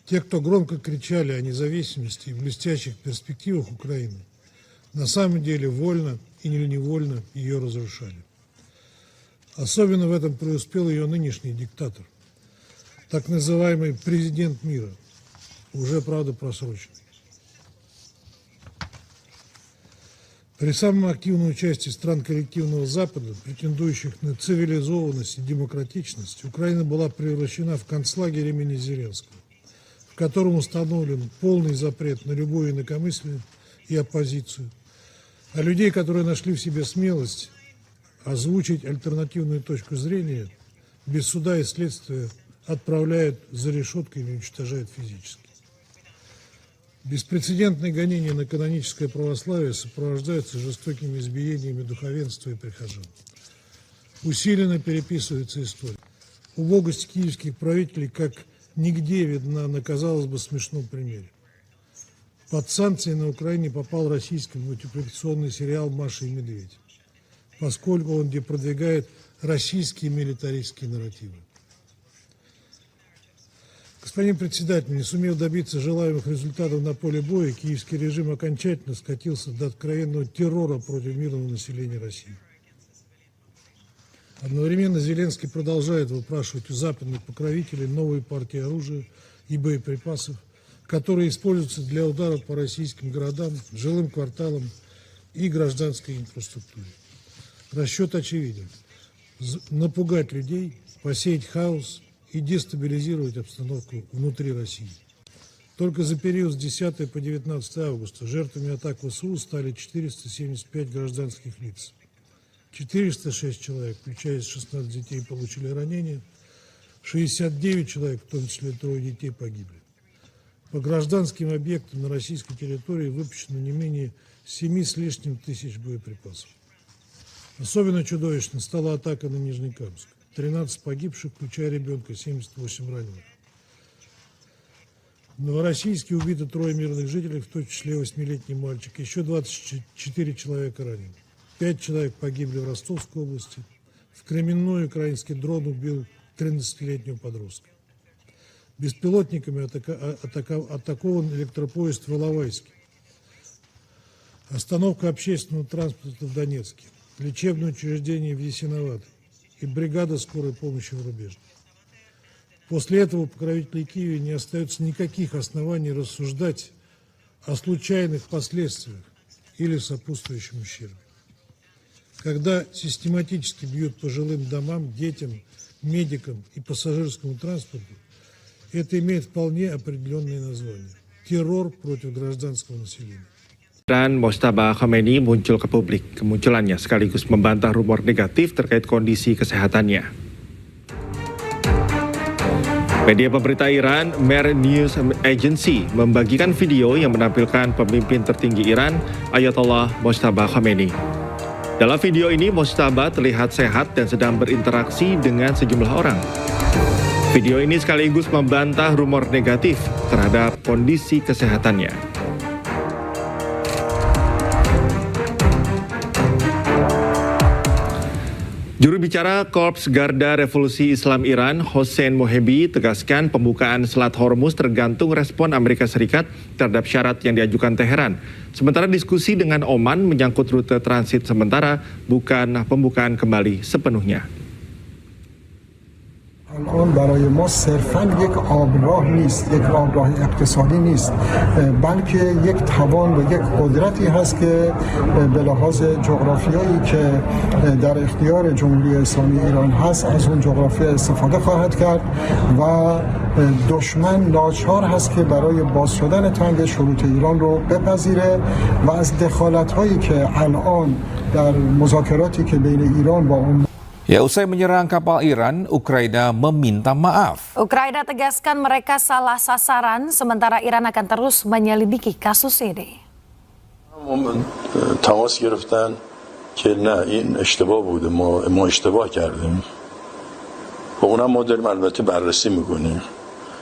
Те, кто громко кричали о независимости и блестящих перспективах Украины, на самом деле вольно или невольно ее разрушали. Особенно в этом преуспел ее нынешний диктатор, так называемый президент мира, уже, правда, просроченный. При самом активном участии стран коллективного Запада, претендующих на цивилизованность и демократичность, Украина была превращена в концлагерь имени Зеленского, в котором установлен полный запрет на любое инакомыслие и оппозицию, а людей, которые нашли в себе смелость озвучить альтернативную точку зрения, без суда и следствия отправляют за решетку или уничтожают физически. Беспрецедентные гонения на каноническое православие сопровождаются жестокими избиениями духовенства и прихожан. Усиленно переписывается история. Убогость киевских правителей как нигде видна на, казалось бы, смешном примере. Под санкции на Украине попал российский мультипликационный сериал «Маша и Медведь», поскольку он продвигает российские милитаристские нарративы. Господин председатель, не сумев добиться желаемых результатов на поле боя, киевский режим окончательно скатился до откровенного террора против мирного населения России. Одновременно Зеленский продолжает выпрашивать у западных покровителей новые партии оружия и боеприпасов, которые используются для ударов по российским городам, жилым кварталам и гражданской инфраструктуре. Расчет очевиден – напугать людей, посеять хаос и дестабилизировать обстановку внутри России. Только за период с 10 по 19 августа жертвами атак ВСУ стали 475 гражданских лиц. 406 человек, включая 16 детей, получили ранения, 69 человек, в том числе 3 детей, погибли. По гражданским объектам на российской территории выпущено не менее 7 с лишним тысяч боеприпасов. Особенно чудовищно стала атака на Нижнекамск. 13 погибших, включая ребенка, 78 раненых. В Новороссийске убито 3 мирных жителей, в том числе 8-летний мальчик. Еще 24 человека ранены. 5 человек погибли в Ростовской области. В Кременной украинский дрон убил 13-летнего подростка. Беспилотниками атакован электропоезд в Иловайске. Остановка общественного транспорта в Донецке. Лечебное учреждение в Ясиноватой и бригада скорой помощи в Рубежном. После этого у покровителей Киева не остается никаких оснований рассуждать о случайных последствиях или сопутствующем ущербе. Когда систематически бьют по жилым домам, детям, медикам и пассажирскому транспорту, это имеет вполне определенное название – террор против гражданского населения. Dan Mojtaba Khomeini muncul ke publik. Kemunculannya sekaligus membantah rumor negatif terkait kondisi kesehatannya. Media pemberita Iran, Mer News Agency, membagikan video yang menampilkan pemimpin tertinggi Iran, Ayatollah Mojtaba Khomeini. Dalam video ini, Mojtaba terlihat sehat dan sedang berinteraksi dengan sejumlah orang. Video ini sekaligus membantah rumor negatif terhadap kondisi kesehatannya. Juru bicara Korps Garda Revolusi Islam Iran, Hossein Mohebi, tegaskan pembukaan Selat Hormuz tergantung respon Amerika Serikat terhadap syarat yang diajukan Teheran. Sementara diskusi dengan Oman menyangkut rute transit sementara, bukan pembukaan kembali sepenuhnya. الان برای ما صرفاً یک آبراه نیست، یک آبراه اقتصادی نیست، بلکه یک توان و یک قدرتی هست که به لحاظ جغرافیایی که در اختیار جمهوری اسلامی ایران هست از اون جغرافیا استفاده خواهد کرد و دشمن ناچار هست که برای باز شدن تنگ شروط ایران رو بپذیره و از دخالت‌هایی که الان در مذاکراتی که بین ایران با اون Ya, usai menyerang kapal Iran, Ukraina meminta maaf. Ukraina tegaskan mereka salah sasaran, sementara Iran akan terus menyelidiki kasus ini. تماس گرفتن که نه این اشتباه بوده، ما اشتباه کردیم. و اونم ما داریم البته بررسی میکنیم.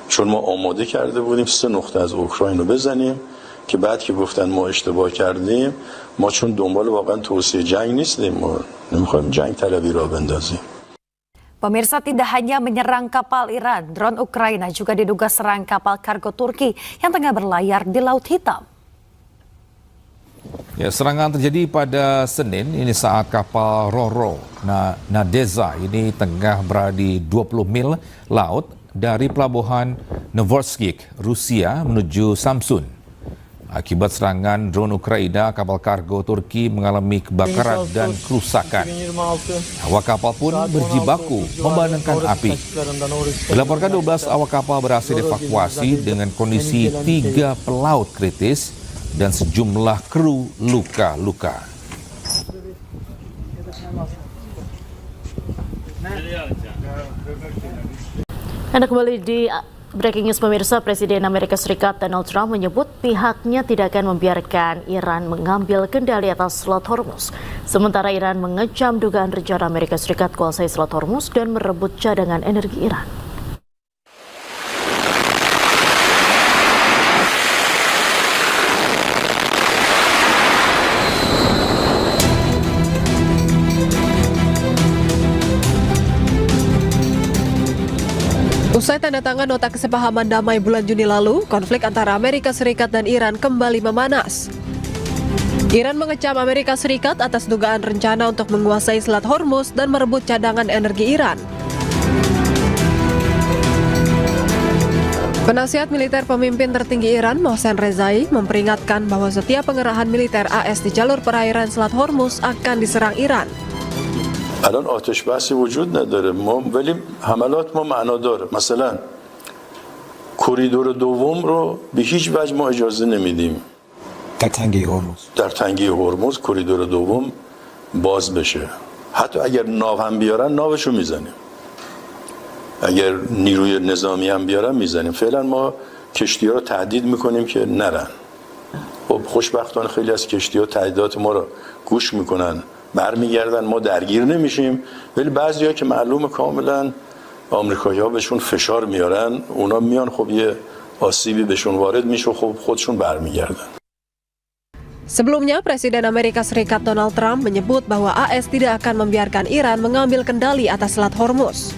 چون ما آماده کرده بودیم 3 نقطه از اوکراین رو بزنیم که بعد که گفتن ما اشتباه کردیم، ما چون دنبال واقعا توسعه جنگ نیستیم، ما نمیخوایم جنگ طلبی را بندازیم. Pemirsa, tidak hanya menyerang kapal Iran, drone Ukraina juga diduga serang kapal kargo Turki yang tengah berlayar di Laut Hitam. Ya, serangan terjadi pada Senin ini saat kapal Ro-Ro Nadeza ini tengah berada di 20 mil laut dari pelabuhan Novorossiysk, Rusia menuju Samsun. Akibat serangan drone Ukraina, kapal kargo Turki mengalami kebakaran dan kerusakan. Awak kapal pun berjibaku membadamkan api. Dilaporkan 12 awak kapal berhasil dievakuasi dengan kondisi 3 pelaut kritis dan sejumlah kru luka-luka. Anda kembali di Breaking News pemirsa. Presiden Amerika Serikat Donald Trump menyebut pihaknya tidak akan membiarkan Iran mengambil kendali atas Selat Hormuz. Sementara Iran mengecam dugaan rencana Amerika Serikat kuasai Selat Hormuz dan merebut cadangan energi Iran. Usai tanda tangan nota kesepahaman damai bulan Juni lalu, konflik antara Amerika Serikat dan Iran kembali memanas. Iran mengecam Amerika Serikat atas dugaan rencana untuk menguasai Selat Hormuz dan merebut cadangan energi Iran. Penasihat militer pemimpin tertinggi Iran, Mohsen Rezai, memperingatkan bahwa setiap pengerahan militer AS di jalur perairan Selat Hormuz akan diserang Iran. الان آتش بحثی وجود نداره ولی حملات ما معنا داره. مثلا کریدور دوم رو به هیچ وجه ما اجازه نمیدیم در تنگه هرمز کریدور دوم باز بشه. حتی اگر ناو هم بیارن ناوشو میزنیم، اگر نیروی نظامی هم بیارن میزنیم. فعلا ما کشتی ها رو تهدید میکنیم که نرن. خب خوشبختانه خیلی از کشتی ها تهدیدات ما رو گوش میکنن، برمیگردن، ما درگیر نمیشیم. ولی بعضیا که معلومه کاملا آمریکایی‌ها بهشون فشار میارن، اونا میان خب یه آسیبی بهشون وارد میشه، خب خودشون برمیگردن. Sebelumnya, Presiden Amerika Serikat Donald Trump menyebut bahwa AS tidak akan membiarkan Iran mengambil kendali atas Selat Hormuz.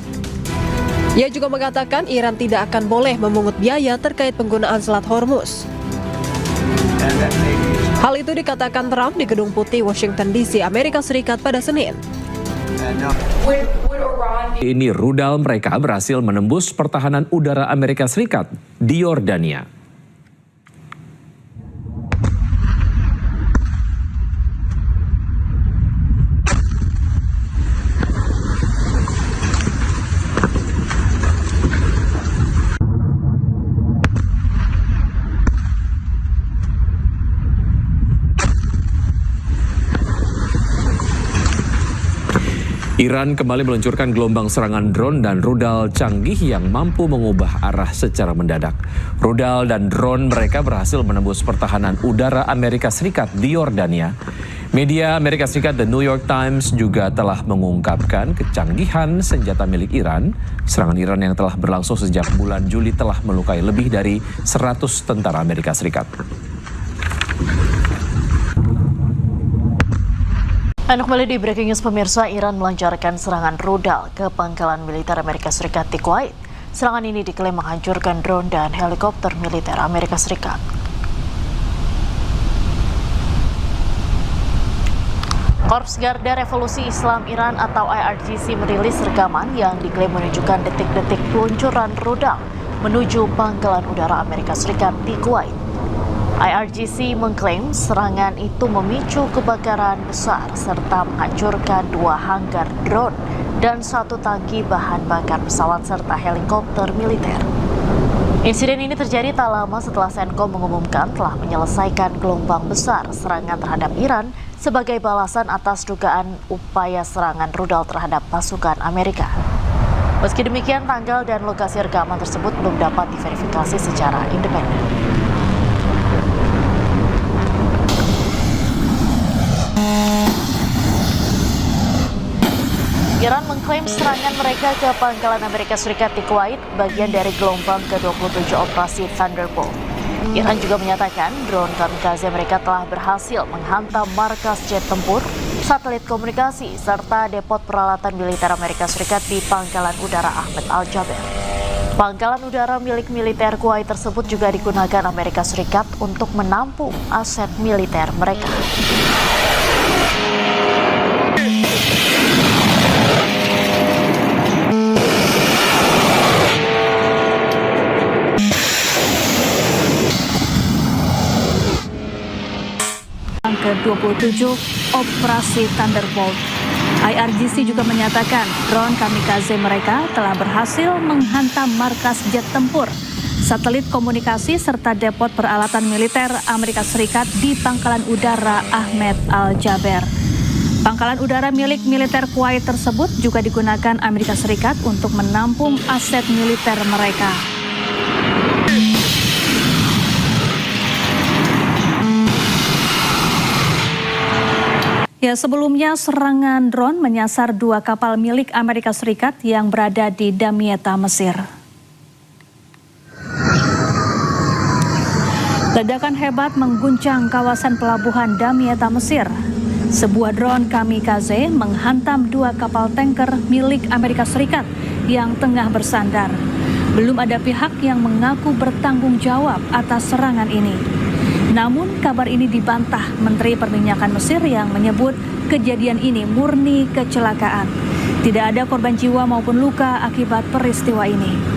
Ia juga mengatakan Iran tidak akan boleh memungut biaya terkait penggunaan Selat Hormuz. Hal itu dikatakan Trump di Gedung Putih, Washington DC, Amerika Serikat pada Senin. Ini rudal mereka berhasil menembus pertahanan udara Amerika Serikat di Yordania. Iran kembali meluncurkan gelombang serangan drone dan rudal canggih yang mampu mengubah arah secara mendadak. Rudal dan drone mereka berhasil menembus pertahanan udara Amerika Serikat di Yordania. Media Amerika Serikat The New York Times juga telah mengungkapkan kecanggihan senjata milik Iran. Serangan Iran yang telah berlangsung sejak bulan Juli telah melukai lebih dari 100 tentara Amerika Serikat. Anda kembali di Breaking News pemirsa. Iran melancarkan serangan rudal ke pangkalan militer Amerika Serikat di Kuwait. Serangan ini diklaim menghancurkan drone dan helikopter militer Amerika Serikat. Korps Garda Revolusi Islam Iran atau IRGC merilis rekaman yang diklaim menunjukkan detik-detik peluncuran rudal menuju pangkalan udara Amerika Serikat di Kuwait. IRGC mengklaim serangan itu memicu kebakaran besar serta menghancurkan 2 hanggar drone dan 1 tangki bahan bakar pesawat serta helikopter militer. Insiden ini terjadi tak lama setelah CENTCOM mengumumkan telah menyelesaikan gelombang besar serangan terhadap Iran sebagai balasan atas dugaan upaya serangan rudal terhadap pasukan Amerika. Meski demikian, tanggal dan lokasi rekaman tersebut belum dapat diverifikasi secara independen. Iran mengklaim serangan mereka ke pangkalan Amerika Serikat di Kuwait bagian dari gelombang ke-27 operasi Thunderbolt. Iran juga menyatakan drone kamikaze mereka telah berhasil menghantam markas jet tempur satelit komunikasi, serta depot peralatan militer Amerika Serikat di Pangkalan Udara Ahmed Al-Jaber. Pangkalan udara milik militer Kuwait tersebut juga digunakan Amerika Serikat untuk menampung aset militer mereka. Ke-27 Operasi Thunderbolt. IRGC juga menyatakan drone kamikaze mereka telah berhasil menghantam markas jet tempur, satelit komunikasi serta depot peralatan militer Amerika Serikat di Pangkalan Udara Ahmed Al-Jaber. Pangkalan udara milik militer Kuwait tersebut juga digunakan Amerika Serikat untuk menampung aset militer mereka. Ya, sebelumnya serangan drone menyasar 2 kapal milik Amerika Serikat yang berada di Damietta, Mesir. Ledakan hebat mengguncang kawasan pelabuhan Damietta, Mesir. Sebuah drone kamikaze menghantam 2 kapal tanker milik Amerika Serikat yang tengah bersandar. Belum ada pihak yang mengaku bertanggung jawab atas serangan ini. Namun kabar ini dibantah Menteri Perminyakan Mesir yang menyebut kejadian ini murni kecelakaan. Tidak ada korban jiwa maupun luka akibat peristiwa ini.